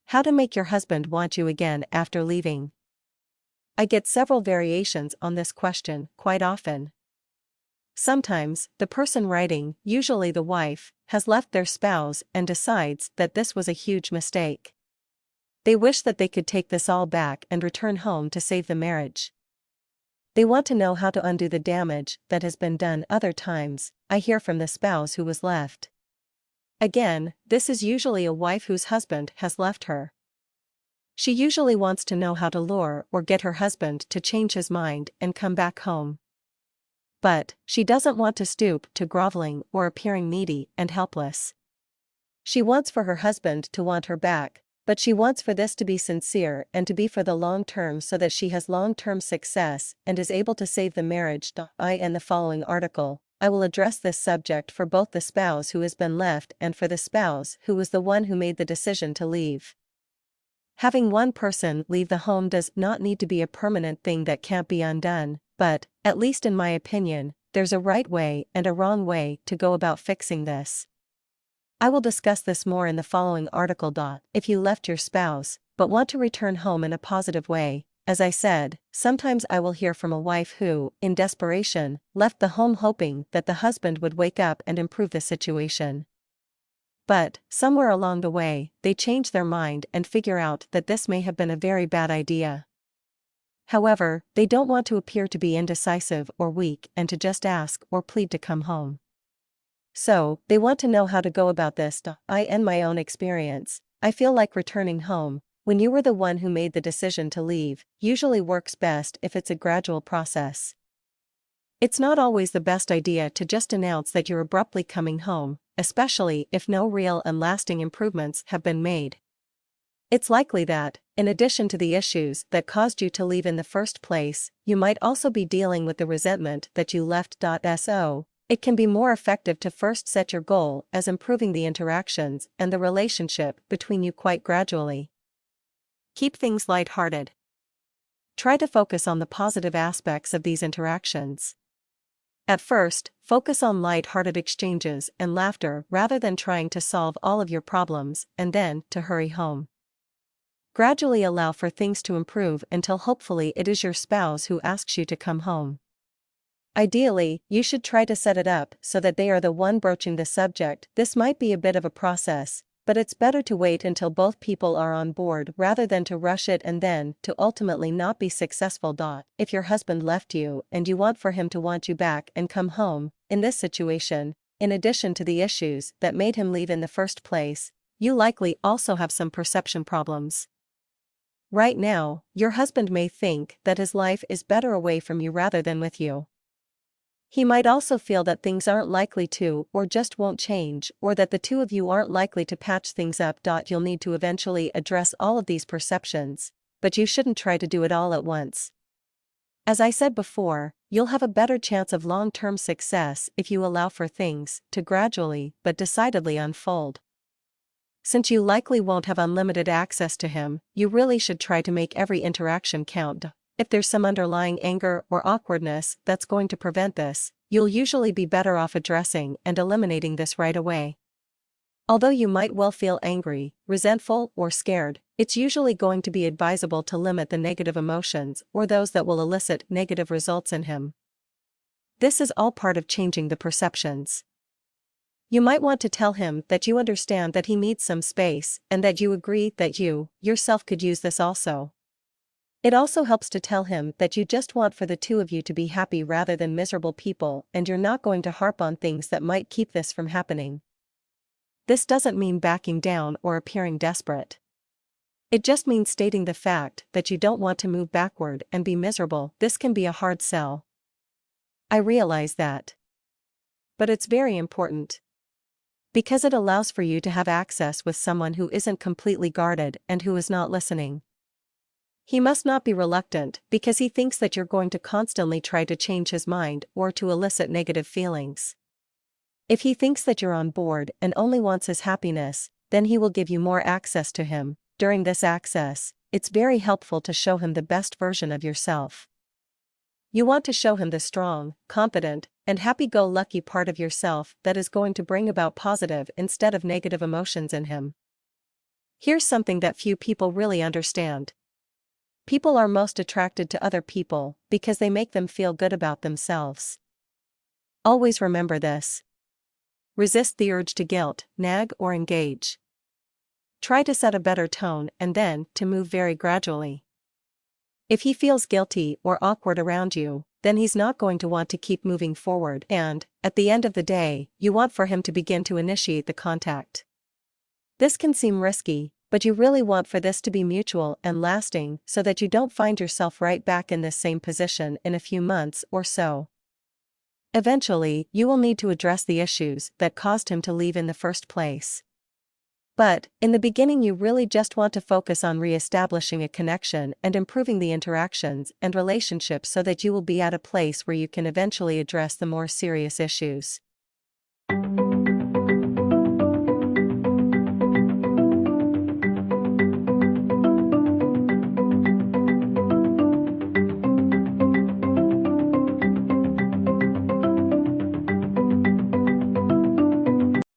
How to make your husband want you again after leaving. I get several variations on this question quite often. Sometimes, the person writing, usually the wife, has left their spouse and decides that this was a huge mistake. They wish that they could take this all back and return home to save the marriage. They want to know how to undo the damage that has been done. Other times, I hear from the spouse who was left. Again, this is usually a wife whose husband has left her. She usually wants to know how to lure or get her husband to change his mind and come back home. But, she doesn't want to stoop to groveling or appearing needy and helpless. She wants for her husband to want her back, but she wants for this to be sincere and to be for the long term so that she has long-term success and is able to save the marriage. In the following article, I will address this subject for both the spouse who has been left and for the spouse who was the one who made the decision to leave. Having one person leave the home does not need to be a permanent thing that can't be undone, but, at least in my opinion, there's a right way and a wrong way to go about fixing this. I will discuss this more in the following article. If you left your spouse, but want to return home in a positive way, as I said, sometimes I will hear from a wife who, in desperation, left the home hoping that the husband would wake up and improve the situation. But, somewhere along the way, they change their mind and figure out that this may have been a very bad idea. However, they don't want to appear to be indecisive or weak and to just ask or plead to come home. So, they want to know how to go about this. In my own experience, I feel like returning home, when you were the one who made the decision to leave, usually works best if it's a gradual process. It's not always the best idea to just announce that you're abruptly coming home, especially if no real and lasting improvements have been made. It's likely that, in addition to the issues that caused you to leave in the first place, you might also be dealing with the resentment that you left. So, it can be more effective to first set your goal as improving the interactions and the relationship between you quite gradually. Keep things light-hearted. Try to focus on the positive aspects of these interactions. At first, focus on light-hearted exchanges and laughter rather than trying to solve all of your problems and then to hurry home. Gradually allow for things to improve until hopefully it is your spouse who asks you to come home. Ideally, you should try to set it up so that they are the one broaching the subject. This might be a bit of a process, but it's better to wait until both people are on board rather than to rush it and then to ultimately not be successful. If your husband left you and you want for him to want you back and come home, in this situation, in addition to the issues that made him leave in the first place, you likely also have some perception problems. Right now, your husband may think that his life is better away from you rather than with you. He might also feel that things aren't likely to or just won't change, or that the two of you aren't likely to patch things up. You'll need to eventually address all of these perceptions, but you shouldn't try to do it all at once. As I said before, you'll have a better chance of long-term success if you allow for things to gradually but decidedly unfold. Since you likely won't have unlimited access to him, you really should try to make every interaction count. If there's some underlying anger or awkwardness that's going to prevent this, you'll usually be better off addressing and eliminating this right away. Although you might well feel angry, resentful, or scared, it's usually going to be advisable to limit the negative emotions or those that will elicit negative results in him. This is all part of changing the perceptions. You might want to tell him that you understand that he needs some space and that you agree that you, yourself, could use this also. It also helps to tell him that you just want for the two of you to be happy rather than miserable people and you're not going to harp on things that might keep this from happening. This doesn't mean backing down or appearing desperate. It just means stating the fact that you don't want to move backward and be miserable. This can be a hard sell. I realize that. But it's very important. Because it allows for you to have access with someone who isn't completely guarded and who is not listening. He must not be reluctant because he thinks that you're going to constantly try to change his mind or to elicit negative feelings. If he thinks that you're on board and only wants his happiness, then he will give you more access to him. During this access, it's very helpful to show him the best version of yourself. You want to show him the strong, confident, and happy-go-lucky part of yourself that is going to bring about positive instead of negative emotions in him. Here's something that few people really understand. People are most attracted to other people because they make them feel good about themselves. Always remember this. Resist the urge to guilt, nag, or engage. Try to set a better tone and then to move very gradually. If he feels guilty or awkward around you, then he's not going to want to keep moving forward, and, at the end of the day, you want for him to begin to initiate the contact. This can seem risky, but you really want for this to be mutual and lasting so that you don't find yourself right back in this same position in a few months or so. Eventually, you will need to address the issues that caused him to leave in the first place. But, in the beginning, you really just want to focus on re-establishing a connection and improving the interactions and relationships so that you will be at a place where you can eventually address the more serious issues.